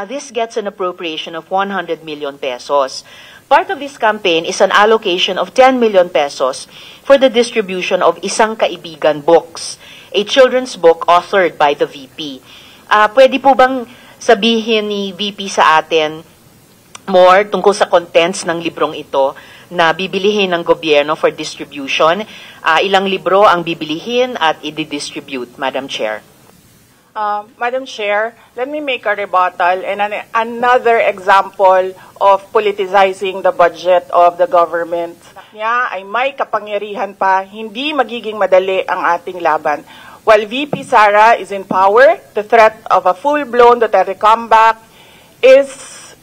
This gets an appropriation of 100 million pesos. Part of this campaign is an allocation of 10 million pesos for the distribution of Isang Kaibigan Books, a children's book authored by the VP. Pwede po bang sabihin ni VP sa atin more tungkol sa contents ng librong ito na bibilihin ng gobyerno for distribution? Ilang libro ang bibilihin at i-distribute, Madam Chair? Madam Chair, let me make a rebuttal and another example of politicizing the budget of the government. Niya ay may kapangyarihan pa, hindi magiging madali ang ating laban. While VP Sara is in power, the threat of a full-blown Duterte comeback is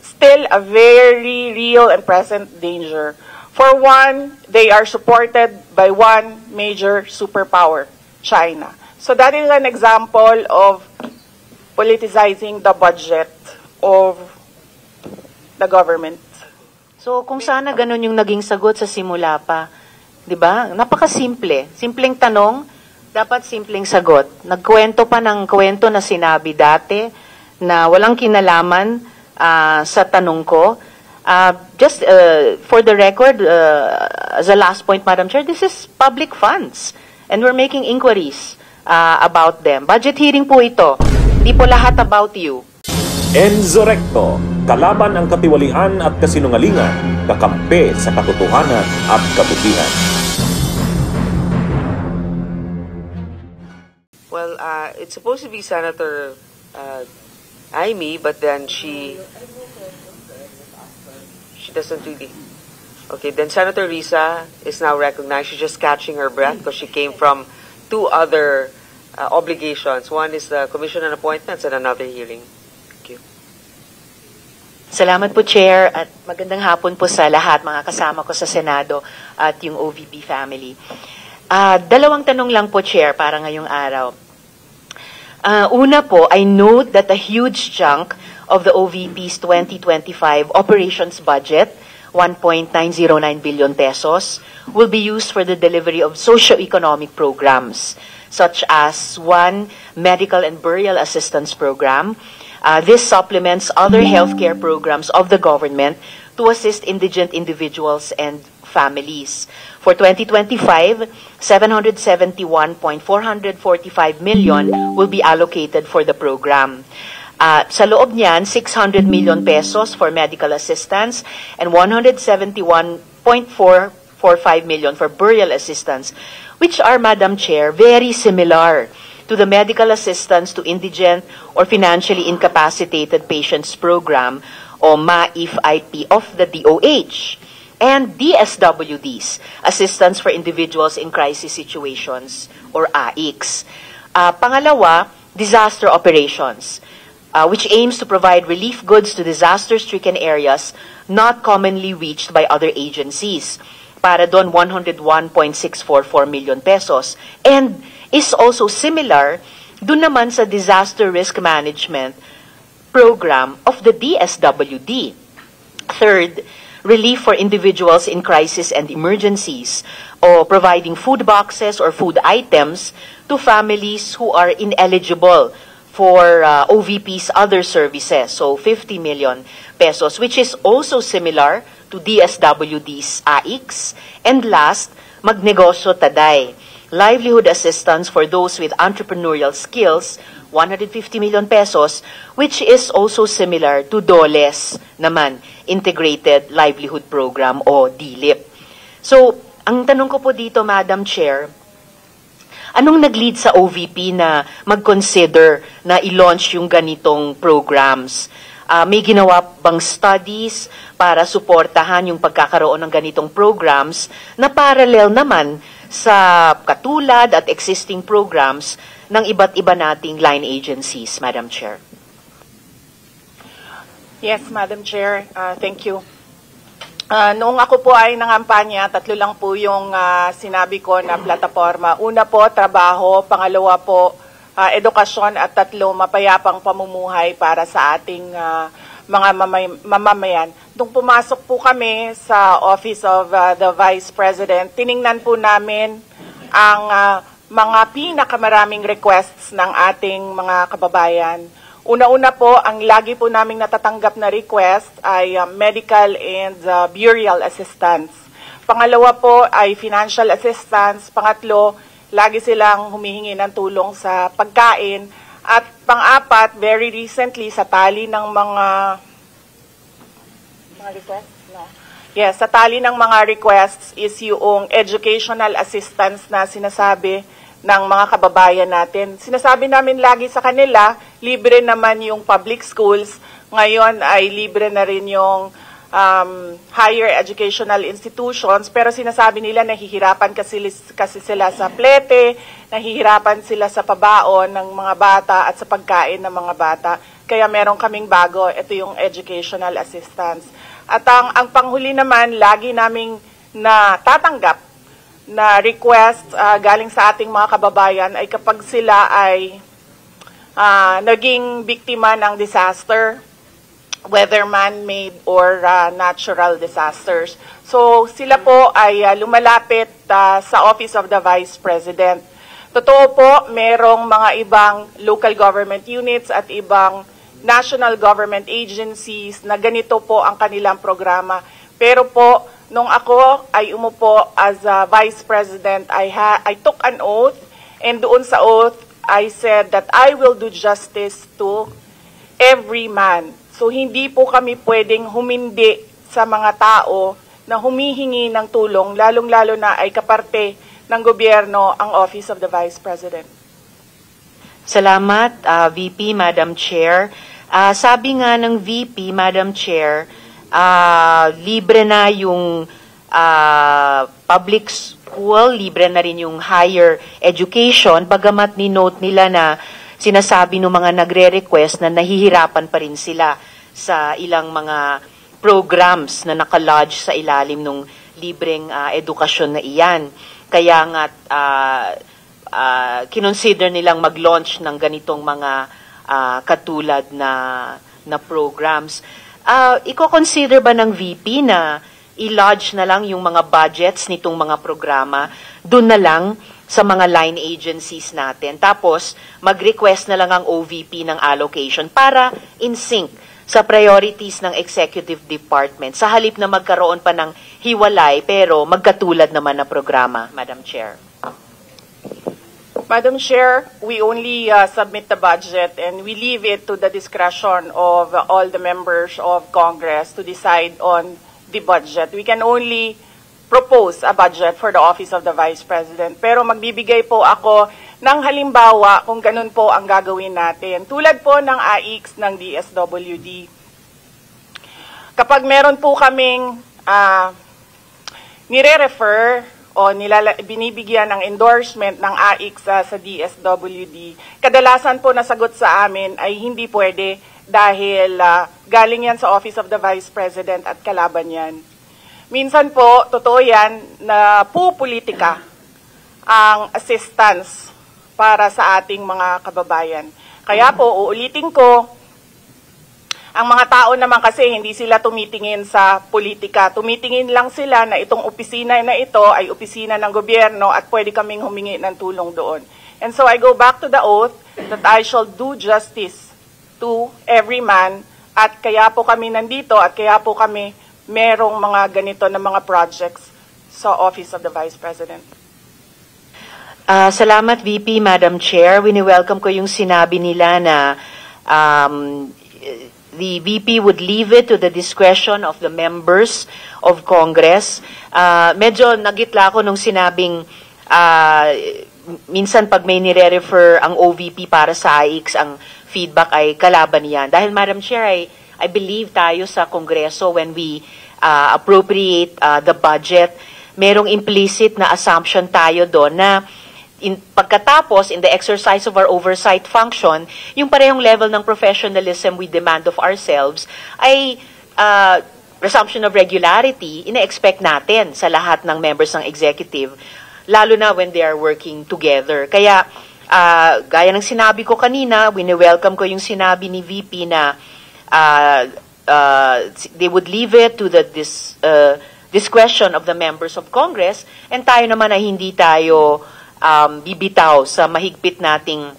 still a very real and present danger. For one, they are supported by one major superpower, China. So that is an example of politicizing the budget of the government. So kung sana ganun yung naging sagot sa simula pa, 'di ba? Napakasimple. Simpleng tanong, dapat simpleng sagot. Nagkwento pa ng kwento na sinabi dati na walang kinalaman sa tanong ko. Just for the record, as a last point, Madam Chair, this is public funds and we're making inquiries about them. Budget hearing po ito. Di po lahat about you. Enzo Recto, kalaban ang katiwalian at kasinungalingan, kakampi sa katotohanan at kabutihan. Well, it's supposed to be Senator Amy, but then she doesn't really. Okay, then Senator Risa is now recognized. She's just catching her breath because she came from two other obligations. One is the Commission on Appointments and another hearing. Thank you. Salamat po, Chair, at magandang hapon po sa lahat, mga kasama ko sa Senado at yung OVP family. Dalawang tanong lang po, Chair, para ngayong araw. Una po, I note that a huge chunk of the OVP's 2025 operations budget, 1.909 billion pesos, will be used for the delivery of socio-economic programs, such as one, medical and burial assistance program. This supplements other healthcare programs of the government to assist indigent individuals and families. For 2025, 771.445 million will be allocated for the program. Sa loob niyan, 600 million pesos for medical assistance and 171.445 million for burial assistance, which are, Madam Chair, very similar to the medical assistance to indigent or financially incapacitated patients program o MAIF-IP of the DOH and DSWDs, Assistance for Individuals in Crisis Situations or AICS. Pangalawa, disaster operations, which aims to provide relief goods to disaster-stricken areas not commonly reached by other agencies. Para doon 101.644 million pesos, and is also similar doon naman sa disaster risk management program of the DSWD. Third, relief for individuals in crisis and emergencies, or providing food boxes or food items to families who are ineligible for OVP's other services, so 50 million pesos, which is also similar to DSWD's AICS. And last, Magnegosyo Taday, livelihood assistance for those with entrepreneurial skills, 150 million pesos, which is also similar to DOLE's naman, Integrated Livelihood Program o DLIP. So, ang tanong ko po dito, Madam Chair, anong nag-lead sa OVP na mag-consider na i-launch yung ganitong programs? May ginawa bang studies para suportahan yung pagkakaroon ng ganitong programs na parallel naman sa katulad at existing programs ng iba't iba nating line agencies, Madam Chair? Yes, Madam Chair. Thank you. Noong ako po ay nangampanya, 3 lang po yung sinabi ko na plataforma. Una po, trabaho. Pangalawa po, edukasyon. At 3, mapayapang pamumuhay para sa ating mga mamamayan. Nung pumasok po kami sa Office of the Vice President, tiningnan po namin ang mga pinakamaraming requests ng ating mga kababayan. Una-una po, ang lagi po naming natatanggap na request ay medical and burial assistance. Pangalawa po ay financial assistance. Pangatlo, lagi silang humihingi ng tulong sa pagkain. At pang-apat, very recently, sa tali ng mga requests? No. Yes, sa tali ng mga requests is yung educational assistance na sinasabi ng mga kababayan natin. Sinasabi namin lagi sa kanila, libre naman yung public schools. Ngayon ay libre na rin yung higher educational institutions. Pero sinasabi nila nahihirapan kasi sila sa plete, nahihirapan sila sa pabaon ng mga bata at sa pagkain ng mga bata. Kaya meron kaming bago, ito yung educational assistance. At ang panghuli naman, lagi naming natatanggap na request galing sa ating mga kababayan ay kapag sila ay naging biktima ng disaster, whether man-made or natural disasters. So sila po ay lumalapit sa Office of the Vice President. Totoo po, merong mga ibang local government units at ibang national government agencies na ganito po ang kanilang programa. Pero po, nung ako ay umupo as a Vice President, I took an oath, and doon sa oath, I said that I will do justice to every man. So hindi po kami pwedeng humindi sa mga tao na humihingi ng tulong, lalong-lalo na ay kaparte ng gobyerno ang Office of the Vice President. Salamat, VP, Madam Chair. Sabi nga ng VP, Madam Chair, libre na yung public school, libre na rin yung higher education, bagamat ni-note nila na sinasabi ng mga nagre-request na nahihirapan pa rin sila sa ilang mga programs na nakalodge sa ilalim ng libreng edukasyon na iyan. Kaya nga kinonsider nilang mag-launch ng ganitong mga katulad na programs. Iko-consider ba ng VP na i-lodge na lang yung mga budgets nitong mga programa doon na lang sa mga line agencies natin? Tapos, mag-request na lang ang OVP ng allocation para in sync sa priorities ng executive department sa halip na magkaroon pa ng hiwalay pero magkatulad naman na programa, Madam Chair. Madam Chair, we only submit the budget and we leave it to the discretion of all the members of Congress to decide on the budget. We can only propose a budget for the Office of the Vice President. Pero magbibigay po ako ng halimbawa kung ganun po ang gagawin natin. Tulad po ng AIX ng DSWD. Kapag meron po kaming nire-refer o binibigyan ng endorsement ng AIX sa DSWD, kadalasan po nasagot sa amin ay hindi pwede dahil galing yan sa Office of the Vice President at kalaban yan. Minsan po, totoo yan, na pupolitika ang assistance para sa ating mga kababayan. Kaya po, uulitin ko, ang mga tao naman kasi hindi sila tumitingin sa politika. Tumitingin lang sila na itong opisina na ito ay opisina ng gobyerno at pwede kaming humingi ng tulong doon. And so I go back to the oath that I shall do justice to every man, at kaya po kami nandito at kaya po kami merong mga ganito na mga projects sa Office of the Vice President. Salamat, VP, Madam Chair. Wini-welcome ko yung sinabi nila na the VP would leave it to the discretion of the members of Congress. Medyo nagitla ako nung sinabing minsan pag may nire-refer ang OVP para sa AIX, ang feedback ay kalaban niyan. Dahil, Madam Chair, I believe tayo sa Kongreso when we appropriate the budget, merong implicit na assumption tayo doon na pagkatapos, in the exercise of our oversight function, yung parehong level ng professionalism we demand of ourselves ay resumption of regularity, ina-expect natin sa lahat ng members ng executive, lalo na when they are working together. Kaya, gaya ng sinabi ko kanina, wini-welcome ko yung sinabi ni VP na they would leave it to the discretion of the members of Congress, and tayo naman ay hindi tayo bibitaw sa mahigpit nating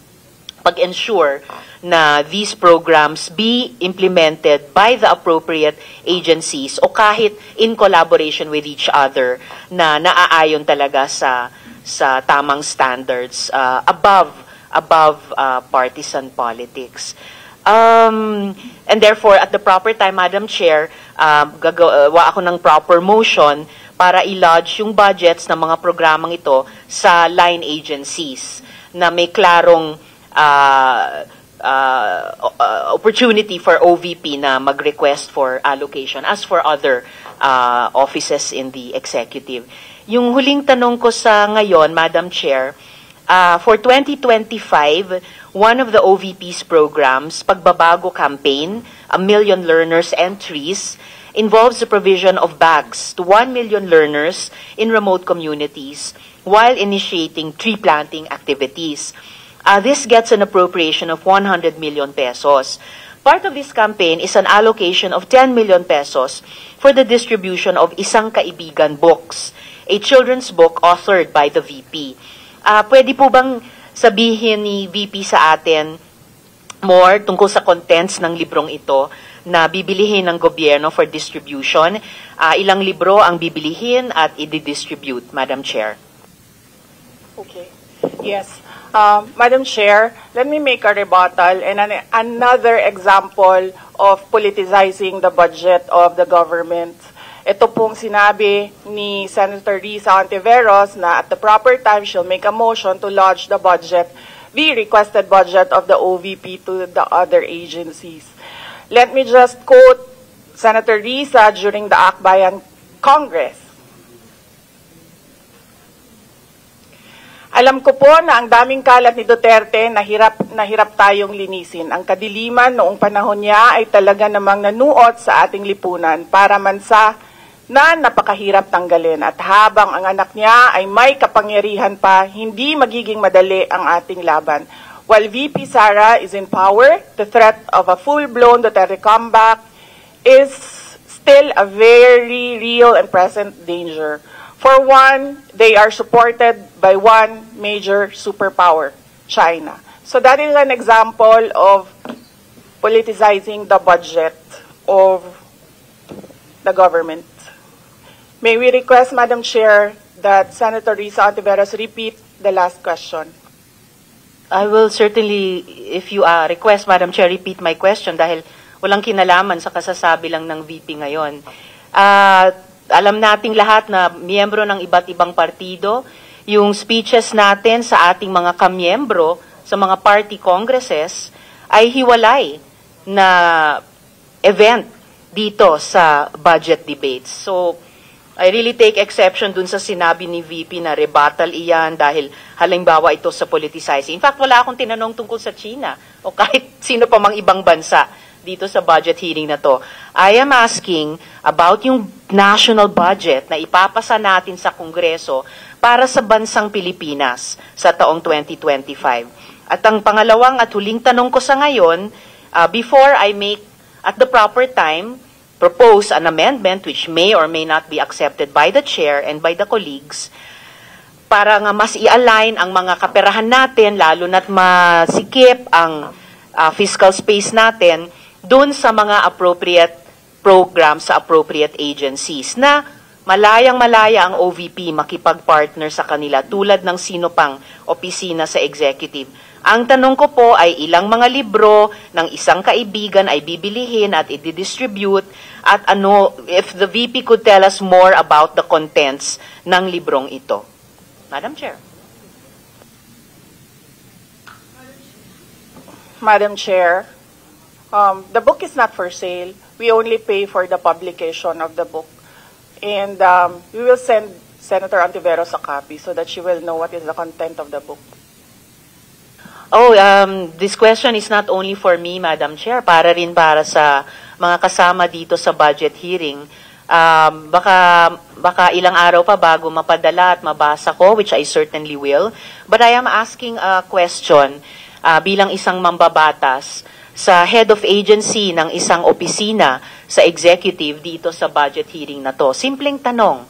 pag-ensure na these programs be implemented by the appropriate agencies o kahit in collaboration with each other na naaayon talaga sa tamang standards above partisan politics. And therefore, at the proper time, Madam Chair, gagawa ako ng proper motion para i-lodge yung budgets ng mga programang ito sa line agencies na may klarong opportunity for OVP na mag-request for allocation as for other offices in the executive. Yung huling tanong ko sa ngayon, Madam Chair, for 2025, one of the OVP's programs, Pagbabago Campaign, 1 Million Learners Entries, involves the provision of bags to 1 million learners in remote communities while initiating tree planting activities. This gets an appropriation of 100 million pesos. Part of this campaign is an allocation of 10 million pesos for the distribution of Isang Kaibigan books, a children's book authored by the VP. Pwede po bang sabihin ni VP sa atin more tungkol sa contents ng librong ito na bibilihin ng gobyerno for distribution? Ilang libro ang bibilihin at i-distribute, Madam Chair? Okay. Yes. Madam Chair, let me make a rebuttal and another example of politicizing the budget of the government. Ito pong sinabi ni Senator Risa Ontiveros na at the proper time she'll make a motion to lodge the budget, the requested budget of the OVP to the other agencies. Let me just quote Senator Risa during the Akbayan Congress. Alam ko po na ang daming kalat ni Duterte na hirap tayong linisin. Ang kadiliman noong panahon niya ay talaga namang nanuot sa ating lipunan para mansa na napakahirap tanggalin. At habang ang anak niya ay may kapangyarihan pa, hindi magiging madali ang ating laban. While VP Sara is in power, the threat of a full-blown Duterte comeback is still a very real and present danger. For one, they are supported by one major superpower, China. So that is an example of politicizing the budget of the government. May we request, Madam Chair, that Senator Risa Ontiveros repeat the last question? I will certainly, if you request, Madam Chair, repeat my question dahil walang kinalaman sa kasasabi lang ng VP ngayon. Alam nating lahat na miyembro ng iba't ibang partido, yung speeches natin sa ating mga kamiyembro sa mga party congresses ay hiwalay na event dito sa budget debates. So, I really take exception dun sa sinabi ni VP na rebuttal iyan dahil halimbawa ito sa politicizing. In fact, wala akong tinanong tungkol sa China o kahit sino pa mang ibang bansa dito sa budget hearing na to. I am asking about yung national budget na ipapasa natin sa Kongreso para sa bansang Pilipinas sa taong 2025. At ang pangalawang at huling tanong ko sa ngayon, before I make at the proper time propose an amendment which may or may not be accepted by the chair and by the colleagues para nga mas i-align ang mga kaperahan natin, lalo na't masikip ang fiscal space natin doon sa mga appropriate programs sa appropriate agencies na malayang-malaya ang OVP makipag-partner sa kanila tulad ng sino pang opisina sa executive. Ang tanong ko po ay ilang mga libro ng Isang Kaibigan ay bibilihin at i-distribute at ano, if the VP could tell us more about the contents ng librong ito. Madam Chair. Madam Chair, the book is not for sale. We only pay for the publication of the book. And we will send Senator Ontiveros a copy so that she will know what is the content of the book. Oh, this question is not only for me, Madam Chair, para rin para sa mga kasama dito sa budget hearing. Baka ilang araw pa bago mapadala at mabasa ko, which I certainly will. But I am asking a question bilang isang mambabatas sa head of agency ng isang opisina sa executive dito sa budget hearing na to. Simpleng tanong,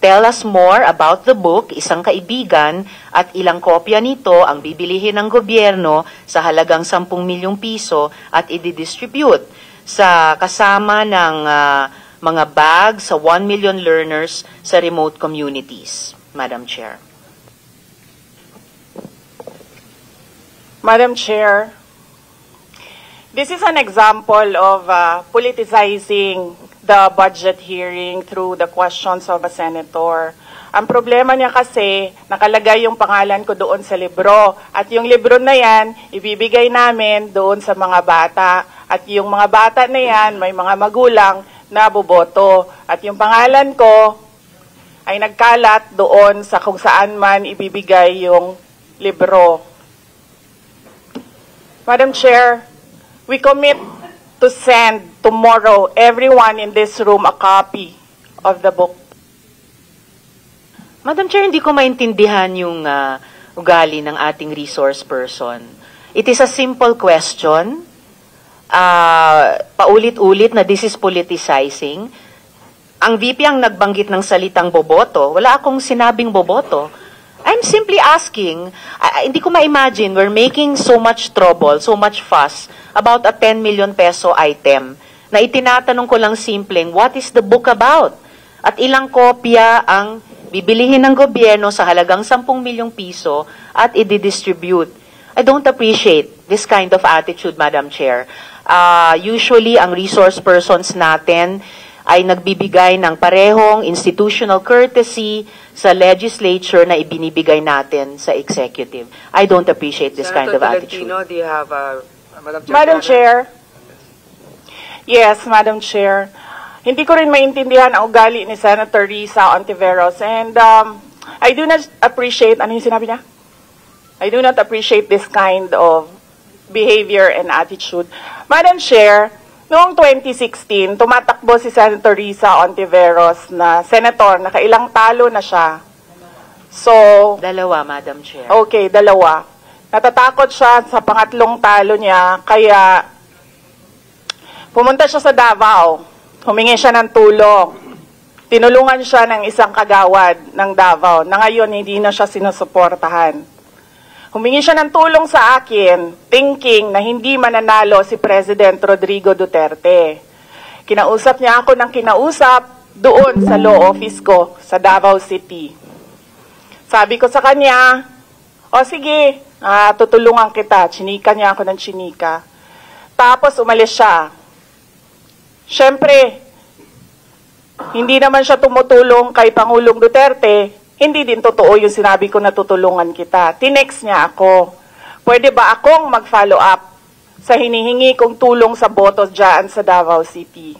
Tell us more about the book, Isang Kaibigan, at ilang kopya nito ang bibilihin ng gobyerno sa halagang 10 milyong piso at i-distribute sa kasama ng mga bags sa 1 million learners sa remote communities. Madam Chair. Madam Chair, this is an example of politicizing the budget hearing through the questions of a senator. Ang problema niya kasi, nakalagay yung pangalan ko doon sa libro. At yung libro na yan, ibibigay namin doon sa mga bata. At yung mga bata na yan, may mga magulang na boboto. At yung pangalan ko ay nagkalat doon sa kung saan man ibibigay yung libro. Madam Chair, we commit to send tomorrow everyone in this room a copy of the book. Madam Chair, hindi ko maintindihan yung ugali ng ating resource person. It is a simple question. Paulit-ulit na this is politicizing. Ang VP ang nagbanggit ng salitang boboto. Wala akong sinabing boboto. I'm simply asking, hindi ko ma-imagine, we're making so much trouble, so much fuss about a 10 million peso item na itinatanong ko lang simpleng, what is the book about? At ilang kopya ang bibilihin ng gobyerno sa halagang 10 milyong piso at i-distribute. I don't appreciate this kind of attitude, Madam Chair. Usually, ang resource persons natin ay nagbibigay ng parehong institutional courtesy sa legislature na ibinibigay natin sa executive. I don't appreciate this kind of attitude. Senator Tolentino, do you have Madam Chair? Yes, Madam Chair. Hindi ko rin maintindihan ang ugali ni Senator Risa Ontiveros. And I do not appreciate, ano yung sinabi niya? I do not appreciate this kind of behavior and attitude. Madam Chair, noong 2016, tumatakbo si Senator Risa Ontiveros na senator, nakailang talo na siya. So, Dalawa, Madam Chair. okay, dalawa. Natatakot siya sa pangatlong talo niya, kaya pumunta siya sa Davao. Humingi siya ng tulong. Tinulungan siya ng isang kagawad ng Davao na ngayon hindi na siya sinusuportahan. Humingi siya ng tulong sa akin, thinking na hindi mananalo si President Rodrigo Duterte. Kinausap niya ako ng kinausap doon sa law office ko sa Davao City. Sabi ko sa kanya, o sige, tutulungan kita. Chinika niya ako ng chinika. Tapos umalis siya. Siyempre, hindi naman siya tumutulong kay Pangulong Duterte, hindi din totoo yung sinabi ko na tutulungan kita. Tinext niya ako, pwede ba akong mag-follow up sa hinihingi kong tulong sa botos dyan sa Davao City?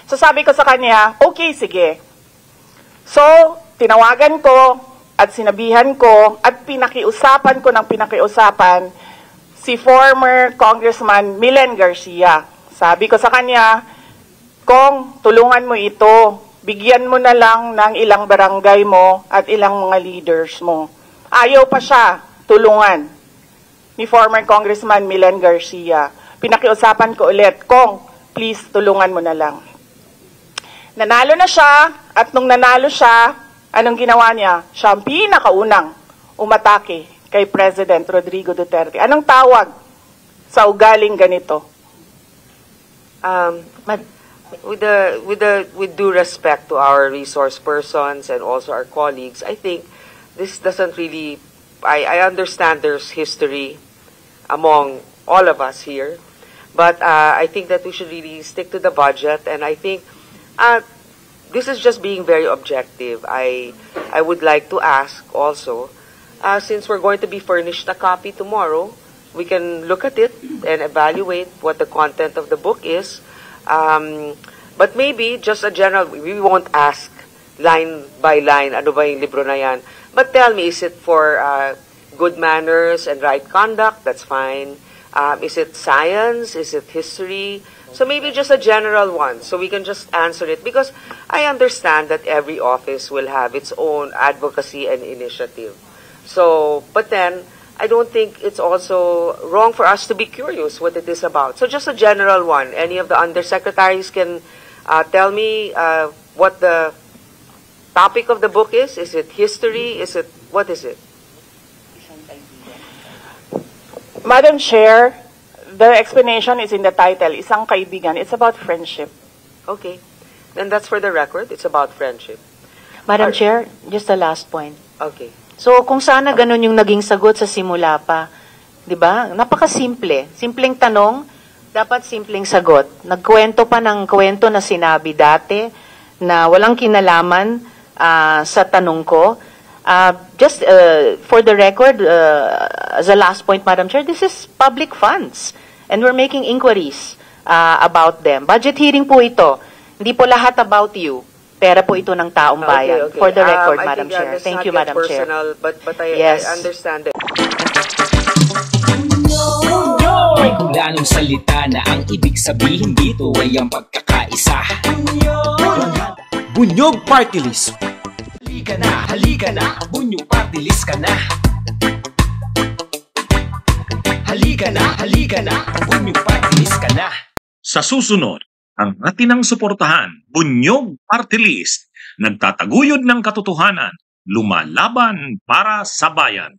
So sabi ko sa kanya, okay, sige. So, tinawagan ko at sinabihan ko at pinakiusapan ko ng pinakiusapan si former Congressman Milen Garcia. Sabi ko sa kanya, Kong, tulungan mo ito. Bigyan mo na lang ng ilang barangay mo at ilang mga leaders mo. Ayaw pa siya tulungan ni former Congressman Milen Garcia. Pinakiusapan ko ulit, Kong, please tulungan mo na lang. Nanalo na siya at nung nanalo siya, anong ginawa niya? Siya ang pinakaunang umatake kay President Rodrigo Duterte. Anong tawag sa ugaling ganito? With due respect to our resource persons and also our colleagues, I think this doesn't really, I understand there's history among all of us here, but I think that we should really stick to the budget, and I think this is just being very objective. I would like to ask also, since we're going to be furnished a copy tomorrow, we can look at it and evaluate what the content of the book is. But maybe just a general, we won't ask line by line, ano ba yung libro na yan. But tell me, is it for good manners and right conduct? That's fine. Is it science? Is it history? So maybe just a general one, so we can just answer it. Because I understand that every office will have its own advocacy and initiative. So, but then, I don't think it's also wrong for us to be curious what it is about. So just a general one. Any of the undersecretaries can tell me what the topic of the book is? Is it history? What is it? Madam Chair, the explanation is in the title, Isang Kaibigan. It's about friendship. Okay. Then that's for the record. It's about friendship. Madam Chair, just a last point. Okay. So, kung sana ganun yung naging sagot sa simula pa, di ba? Napakasimple. Simpleng tanong, dapat simpleng sagot. Nagkwento pa ng kwento na sinabi dati na walang kinalaman sa tanong ko. Just for the record, as a last point, Madam Chair, this is public funds. And we're making inquiries about them. Budget hearing po ito. Hindi po lahat about you. Pera po ito ng taong bayan. Okay. For the record, I Madam think, Chair. let's Thank not you, get Madam Chair. personal, but Yes. I understand it. May kulanong salita na ang ibig sabihin dito ay ang pagkakaisa. Bunyog Party List. Halika na, Bunyog Party List ka na. Halika na, Bunyog Party List ka na. Sa susunod, ang atinang suportahan, Bunyog Party List, nagtataguyod ng katotohanan, lumalaban para sa bayan.